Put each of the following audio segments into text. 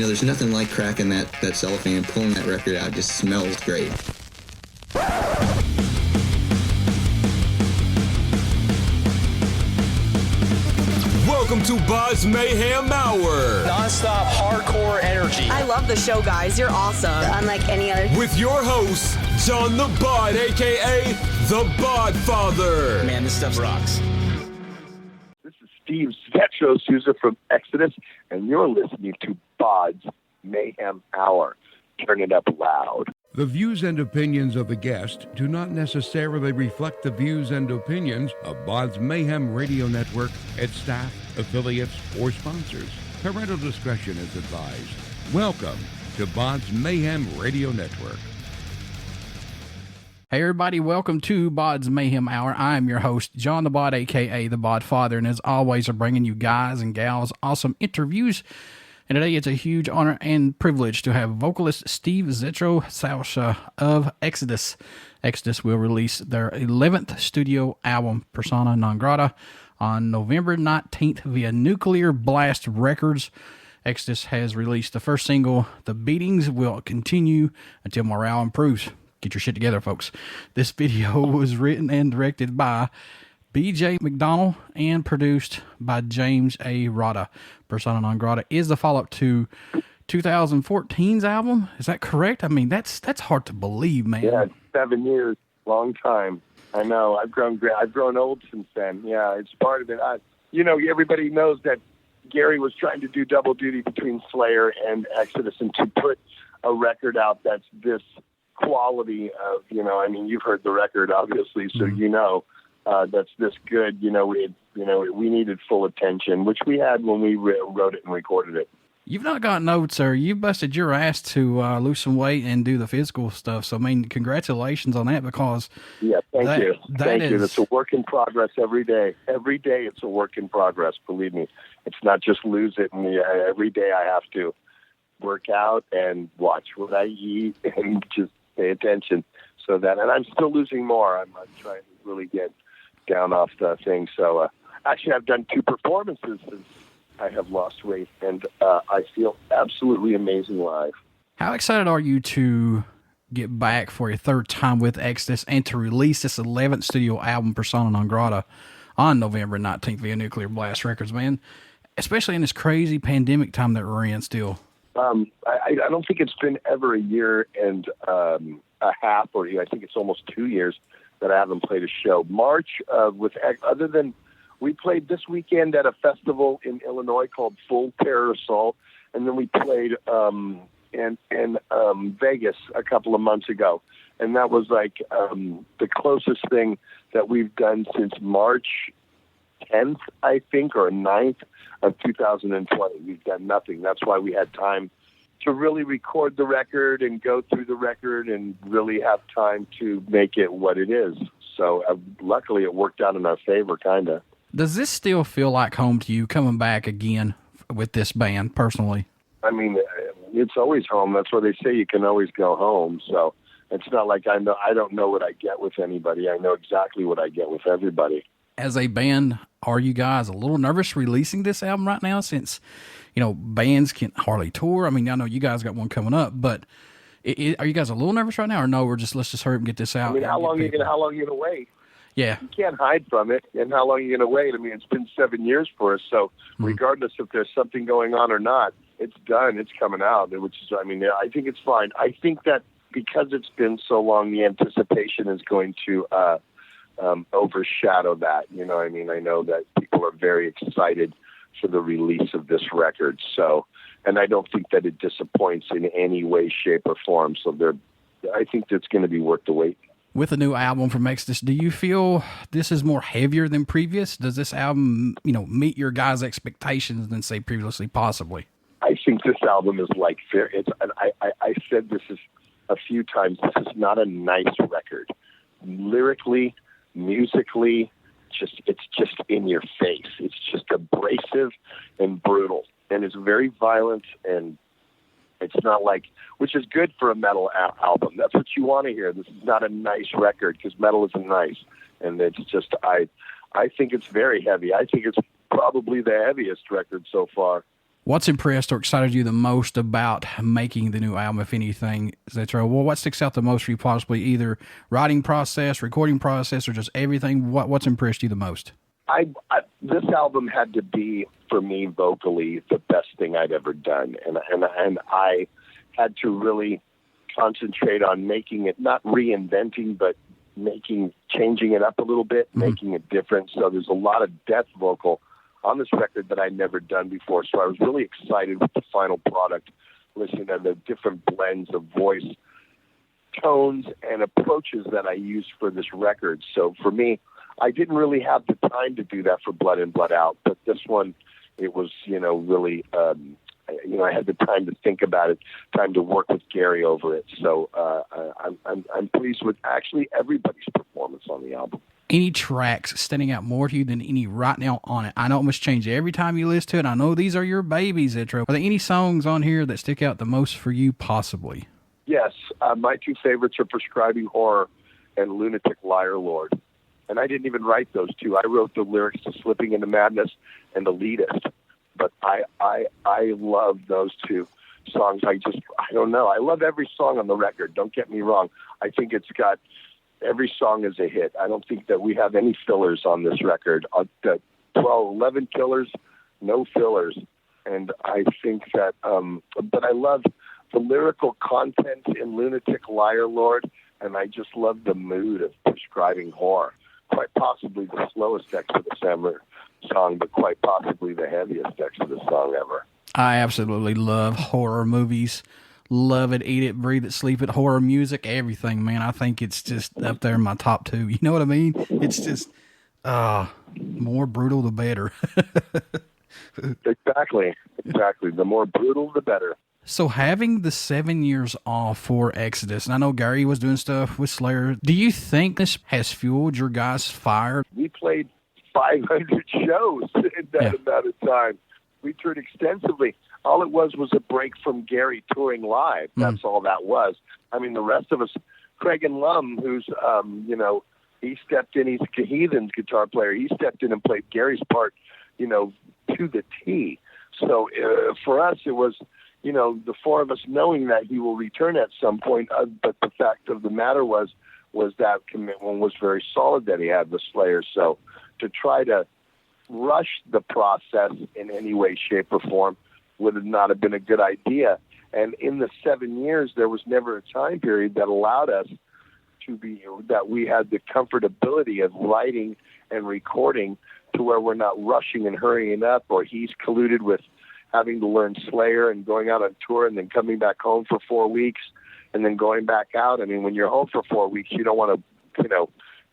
there's nothing like cracking that cellophane and pulling that record out. It just smells great. Welcome to BODS Mayhem Hour. Non-stop hardcore energy. I love the show, guys. You're awesome. Unlike any other. With your host, John the Bod, a.k.a. the Bod Father. Man, this stuff rocks. This is Steve Zetro, Souza from Exodus, and you're listening to BODS Mayhem Hour. Turn it up loud. The views and opinions of the guest do not necessarily reflect the views and opinions of BODS Mayhem Radio Network, its staff, affiliates, or sponsors. Parental discretion is advised. Welcome to BODS Mayhem Radio Network. Hey everybody, welcome to BODS Mayhem Hour. I'm your host, John the Bod, a.k.a. the Bod Father, and as always, I'm bringing you guys and gals awesome interviews. And today it's a huge honor and privilege to have vocalist Steve Zetro, Souza of Exodus. Exodus will release their 11th studio album, Persona Non Grata, on November 19th via Nuclear Blast Records. Exodus has released the first single, The Beatings Will Continue Until Morale Improves. Get your shit together, folks. This video was written and directed by B.J. McDonald and produced by James A. Rada. Persona Non Grata is the follow-up to 2014's album. Is that correct? I mean, that's hard to believe, man. Yeah, 7 years, long time. I know. I've grown old since then. Yeah, it's part of it. Everybody knows that Gary was trying to do double duty between Slayer and Exodus, and to put a record out that's this quality of, you've heard the record, obviously, so that's this good. We needed full attention, which we had when we wrote it and recorded it. You've not got notes, sir. You busted your ass to lose some weight and do the physical stuff. So, congratulations on that, because thank you. It's a work in progress every day. Every day it's a work in progress, believe me. It's not just lose it, and every day I have to work out and watch what I eat and just pay attention. And I'm still losing more. I'm trying to really get down off the thing. So actually I've done 2 performances since I have lost weight, and I feel absolutely amazing live. How excited are you to get back for your 3rd time with Exodus and to release this 11th studio album, Persona Non Grata, on November 19th via Nuclear Blast Records, man? Especially in this crazy pandemic time that we're in still. I don't think it's been ever a year and a half, or I think it's almost 2 years that I haven't played a show. March, other than we played this weekend at a festival in Illinois called Full Terror Assault, and then we played in Vegas a couple of months ago, and that was like the closest thing that we've done since March 10th, I think, or 9th of 2020. We've done nothing. That's why we had time to really record the record and go through the record and really have time to make it what it is. So luckily it worked out in our favor, kind of. Does this still feel like home to you, coming back again with this band personally? It's always home. That's why they say you can always go home. So it's not like I don't know what I get with anybody. I know exactly what I get with everybody. As a band, are you guys a little nervous releasing this album right now, since bands can't hardly tour? I know you guys got one coming up, but are you guys a little nervous right now, or no? Let's just hurry up and get this out. How long are you gonna wait? Yeah, you can't hide from it. And how long are you gonna wait? It's been 7 years for us. So regardless if there's something going on or not, it's done. It's coming out. Which is, I think it's fine. I think that because it's been so long, the anticipation is going to overshadow that. I know that people are very excited for the release of this record. So, and I don't think that it disappoints in any way, shape, or form. So I think that's going to be worth the wait. With a new album from Exodus, do you feel this is more heavier than previous? Does this album, meet your guys' expectations than, say, previously, possibly? I think this album is like fair. I said this is a few times. This is not a nice record. Lyrically, musically, it's just in your face. It's just abrasive and brutal, and it's very violent, and it's not like, which is good for a metal album. That's what you want to hear. This is not a nice record, because metal isn't nice, and it's just I think it's very heavy. I think it's probably the heaviest record so far. What's impressed or excited you the most about making the new album, if anything, Zetro? Well, what sticks out the most for you, possibly either writing process, recording process, or just everything? What's impressed you the most? This album had to be, for me, vocally, the best thing I'd ever done. And I had to really concentrate on making it, not reinventing, but changing it up a little bit, making it different. So there's a lot of death vocal on this record that I'd never done before. So I was really excited with the final product, listening to the different blends of voice, tones, and approaches that I used for this record. So for me, I didn't really have the time to do that for Blood In, Blood Out, but this one, it was, really, I had the time to think about it, time to work with Gary over it. So I'm pleased with actually everybody's performance on the album. Any tracks standing out more to you than any right now on it? I know it must change every time you listen to it. I know these are your babies, Zetro. Are there any songs on here that stick out the most for you, possibly? Yes. My two favorites are Prescribing Horror and Lunatic Liar Lord. And I didn't even write those two. I wrote the lyrics to Slipping Into Madness and Elitist. But I love those two songs. I don't know. I love every song on the record. Don't get me wrong. I think every song is a hit. I don't think that we have any fillers on this record. 11 killers, no fillers. And I think that, but I love the lyrical content in Lunatic Liar Lord, and I just love the mood of Prescribing Horror. Quite possibly the slowest Exodus ever song, but quite possibly the heaviest Exodus song ever. I absolutely love horror movies. Love it, eat it, breathe it, sleep it, horror music, everything, man. I think it's just up there in my top two. You know what I mean? It's just, more brutal, the better. Exactly. The more brutal, the better. So having the 7 years off for Exodus, and I know Gary was doing stuff with Slayer, do you think this has fueled your guys' fire? We played 500 shows in that amount of time. We toured extensively. All it was a break from Gary touring live. That's all that was. I mean, the rest of us, Craig and Lum, who's, he stepped in, he's a Heathen's guitar player. He stepped in and played Gary's part, to the T. So for us, it was, the four of us knowing that he will return at some point. But the fact of the matter was that commitment was very solid that he had with Slayer. So to try to rush the process in any way, shape, or form would not have been a good idea. And in the 7 years, there was never a time period that allowed us that we had the comfortability of writing and recording to where we're not rushing and hurrying up, or he's colluded with having to learn Slayer and going out on tour and then coming back home for 4 weeks and then going back out. I mean, when you're home for 4 weeks, you don't want to,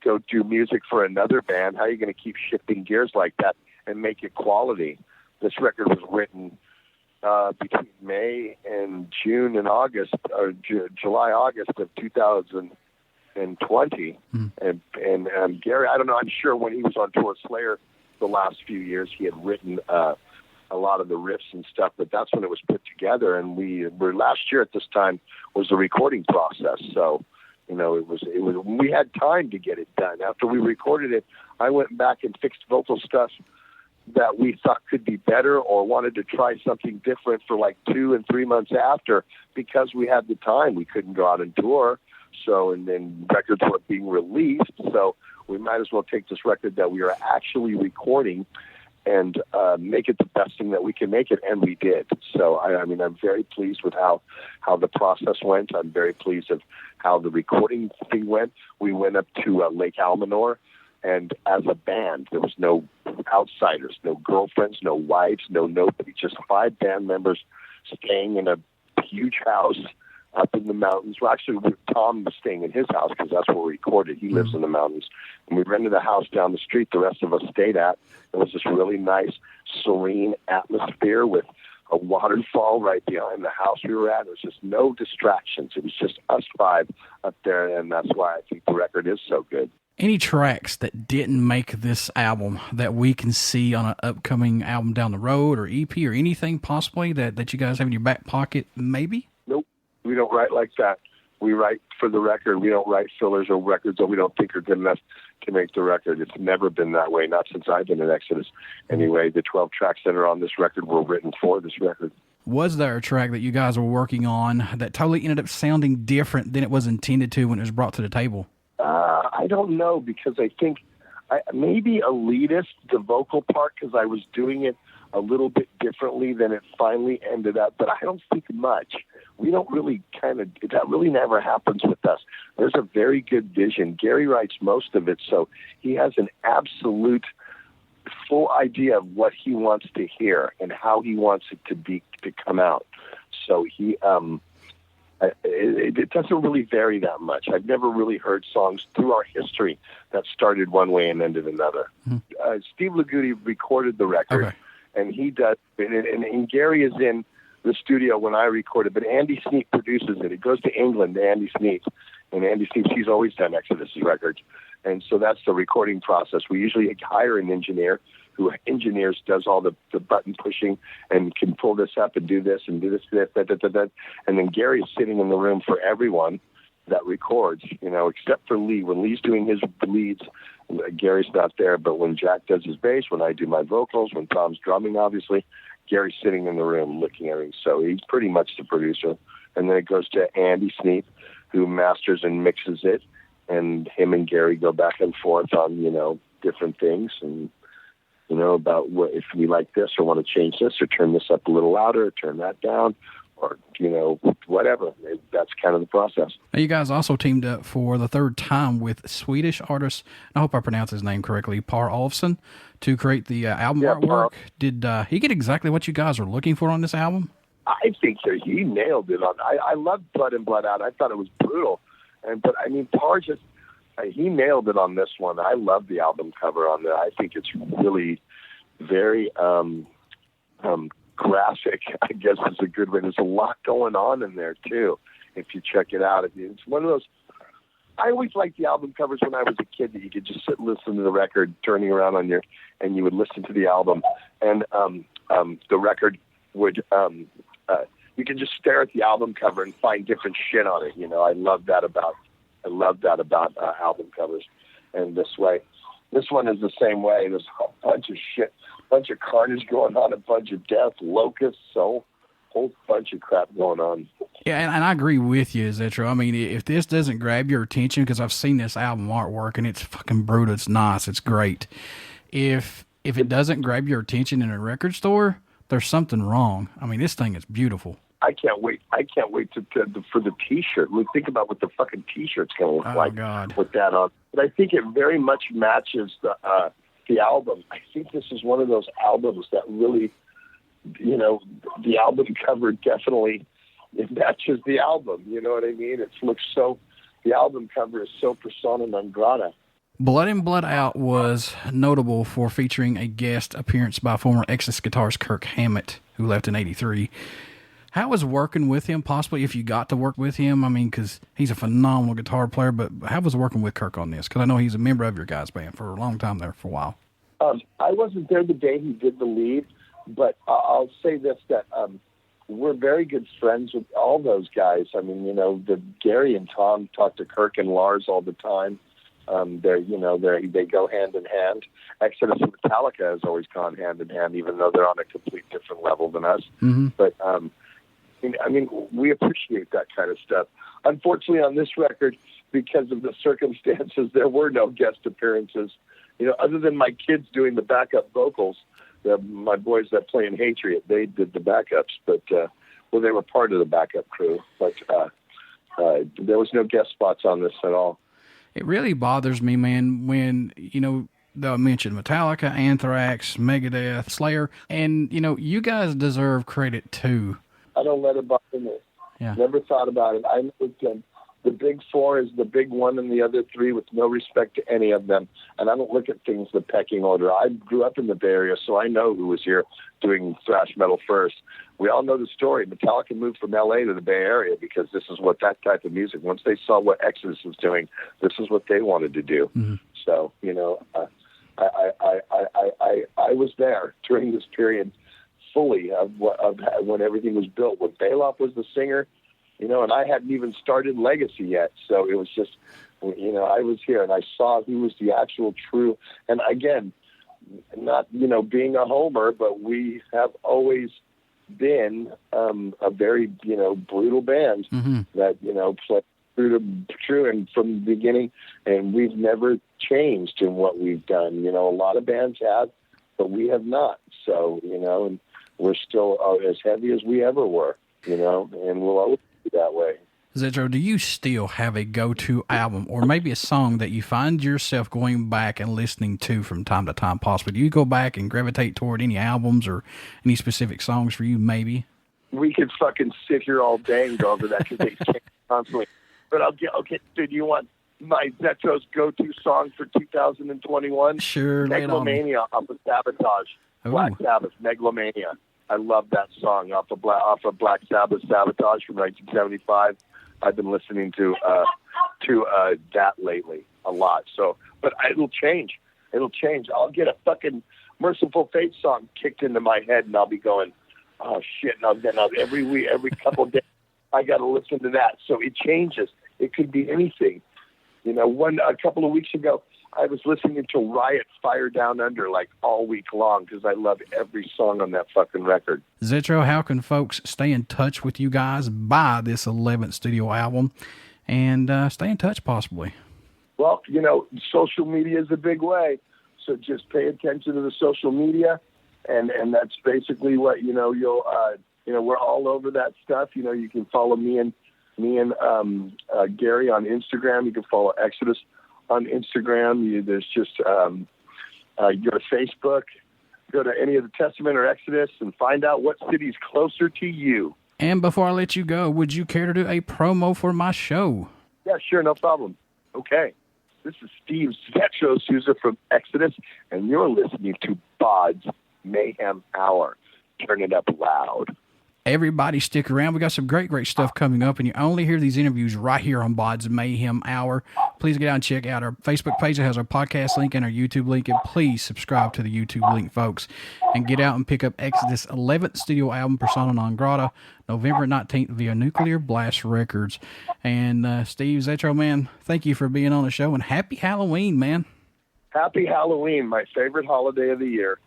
go do music for another band. How are you going to keep shifting gears like that and make it quality? This record was written between May and June and August, or July, August of 2020. And Gary, I don't know, I'm sure when he was on tour with Slayer the last few years, he had written a lot of the riffs and stuff, but that's when it was put together. And we were last year at this time was the recording process. So, we had time to get it done. After we recorded it, I went back and fixed vocal stuff that we thought could be better or wanted to try something different for like 2 and 3 months after, because we had the time. We couldn't go out and tour. So, and then records weren't being released. So we might as well take this record that we are actually recording and make it the best thing that we can make it, and we did. So, I'm very pleased with how the process went. I'm very pleased with how the recording thing went. We went up to Lake Almanor, and as a band, there was no outsiders, no girlfriends, no wives, no nobody, just 5 band members staying in a huge house up in the mountains. Well, actually, Tom was staying in his house because that's where we recorded. He lives in the mountains. And we rented a house down the street the rest of us stayed at. It was this really nice, serene atmosphere with a waterfall right behind the house we were at. There was just no distractions. It was just us 5 up there, and that's why I think the record is so good. Any tracks that didn't make this album that we can see on an upcoming album down the road, or EP, or anything possibly that you guys have in your back pocket, maybe? Nope. We don't write like that. We write for the record. We don't write fillers or records that we don't think are good enough. to make the record. It's never been that way, not since I've been in Exodus. Anyway, the 12 tracks that are on this record were written for this record. Was there a track that you guys were working on that totally ended up sounding different than it was intended to when it was brought to the table? I don't know, because I think maybe Elitist, the vocal part, because I was doing it a little bit differently than it finally ended up, but I don't think much. We don't really that really never happens with us. There's a very good vision. Gary writes most of it, so he has an absolute full idea of what he wants to hear and how he wants it to come out. So he, it doesn't really vary that much. I've never really heard songs through our history that started one way and ended another. Mm-hmm. Steve Lagudi recorded the record. Okay. And he does, and Gary is in the studio when I record it, but Andy Sneap produces it. It goes to England to Andy Sneap, and Andy Sneap, he's always done Exodus records, and so that's the recording process. We usually hire an engineer who does all the button pushing and can pull this up and do this and do this, that. And then Gary's sitting in the room for everyone that records, except for Lee. When Lee's doing his leads, Gary's not there, but when Jack does his bass, when I do my vocals, when Tom's drumming, obviously, Gary's sitting in the room looking at everything. So he's pretty much the producer. And then it goes to Andy Sneap, who masters and mixes it, and him and Gary go back and forth on, different things, and, about what, if we like this or want to change this or turn this up a little louder or turn that down, or, whatever. That's kind of the process. Now, you guys also teamed up for the third time with Swedish artist, I hope I pronounce his name correctly, Par Olofsson, to create the album artwork. Par. Did he get exactly what you guys were looking for on this album? I think he nailed it. I loved Blood and Blood Out. I thought it was brutal. But Par just, he nailed it on this one. I love the album cover on there. I think it's really very graphic, I guess is a good way. There's a lot going on in there too, if you check it out. It's one of those, I always liked the album covers when I was a kid, that you could just sit and listen to the record, turning around and you would listen to the album, and the record would, you could just stare at the album cover and find different shit on it. I love that about album covers. And this one is the same way. There's a bunch of shit, bunch of carnage going on, a bunch of death, locusts, whole bunch of crap going on. Yeah, and I agree with you, Zetro. If this doesn't grab your attention, because I've seen this album artwork and it's fucking brutal, it's nice, it's great. If it doesn't grab your attention in a record store, there's something wrong. This thing is beautiful. I can't wait for the T-shirt. Think about what the fucking T-shirt's going to look like God. With that on. But I think it very much matches the album. I think this is one of those albums that really, the album cover definitely, it matches the album. You know what I mean? The album cover is so persona non grata. Blood and Blood Out was notable for featuring a guest appearance by former Exodus guitarist Kirk Hammett, who left in '83. How was working with him, possibly if you got to work with him? Because he's a phenomenal guitar player, but how was working with Kirk on this? Because I know he's a member of your guys' band for a long time there, for a while. I wasn't there the day he did the lead, but I'll say this, that we're very good friends with all those guys. Gary and Tom talk to Kirk and Lars all the time. They go hand in hand. Exodus and Metallica has always gone hand in hand, even though they're on a complete different level than us. Mm-hmm. But, we appreciate that kind of stuff. Unfortunately, on this record, because of the circumstances, there were no guest appearances. Other than my kids doing the backup vocals, my boys that play in Hatred, they did the backups, but they were part of the backup crew. But there was no guest spots on this at all. It really bothers me, man, when, they'll mention Metallica, Anthrax, Megadeth, Slayer, and, you guys deserve credit too. I don't let it bother me. Yeah. Never thought about it. I know the big four is the big one and the other three with no respect to any of them. And I don't look at things the pecking order. I grew up in the Bay Area, so I know who was here doing thrash metal first. We all know the story. Metallica moved from L.A. to the Bay Area because this is what that type of music, once they saw what Exodus was doing, this is what they wanted to do. Mm-hmm. So, I was there during this period fully of when everything was built. When Bailoff was the singer, and I hadn't even started Legacy yet. So it was just, I was here and I saw who was the actual true, and again, not, being a homer, but we have always been a very, brutal band that, play true and from the beginning, and we've never changed in what we've done. A lot of bands have, but we have not. So, and we're still as heavy as we ever were, and we'll always be that way. Zetro, do you still have a go-to album or maybe a song that you find yourself going back and listening to from time to time possibly? Do you go back and gravitate toward any albums or any specific songs for you maybe? We could fucking sit here all day and go over that because they change constantly. But okay, do you want my Zetro's go-to song for 2021? Sure. Megalomania off of Sabotage. Black Sabbath, Megalomania. I love that song off of Black Sabbath, Sabotage from 1975. I've been listening to that lately a lot. So, but it'll change. I'll get a fucking Merciful Fate song kicked into my head, and I'll be going, oh shit! And then every week, every couple of days, I got to listen to that. So it changes. It could be anything. A couple of weeks ago, I was listening to Riot Fire Down Under like all week long because I love every song on that fucking record. Zetro, how can folks stay in touch with you guys, buy this 11th studio album, and stay in touch possibly? Well, social media is a big way. So just pay attention to the social media, and that's basically what, you'll, we're all over that stuff. You can follow me and Gary on Instagram. You can follow Exodus on Instagram. There's just go to Facebook, go to any of the Testament or Exodus, and find out what city's closer to you. And before I let you go, would you care to do a promo for my show? Yeah, sure, no problem. Okay, this is Steve Zetro Souza from Exodus, and you're listening to BODS Mayhem Hour. Turn it up loud. Everybody stick around. We got some great stuff coming up, and you only hear these interviews right here on BODS Mayhem Hour. Please get out and check out our Facebook page that has our podcast link and our YouTube link, and please subscribe to the YouTube link, folks, and get out and pick up Exodus' 11th studio album, Persona Non Grata, November 19th via Nuclear Blast Records. And Steve Zetro, man, thank you for being on the show, and happy Halloween, man. Happy Halloween, my favorite holiday of the year.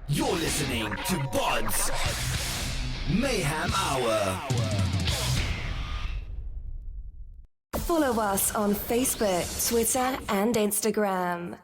You're listening to BODS Mayhem Hour. Follow us on Facebook, Twitter, and Instagram.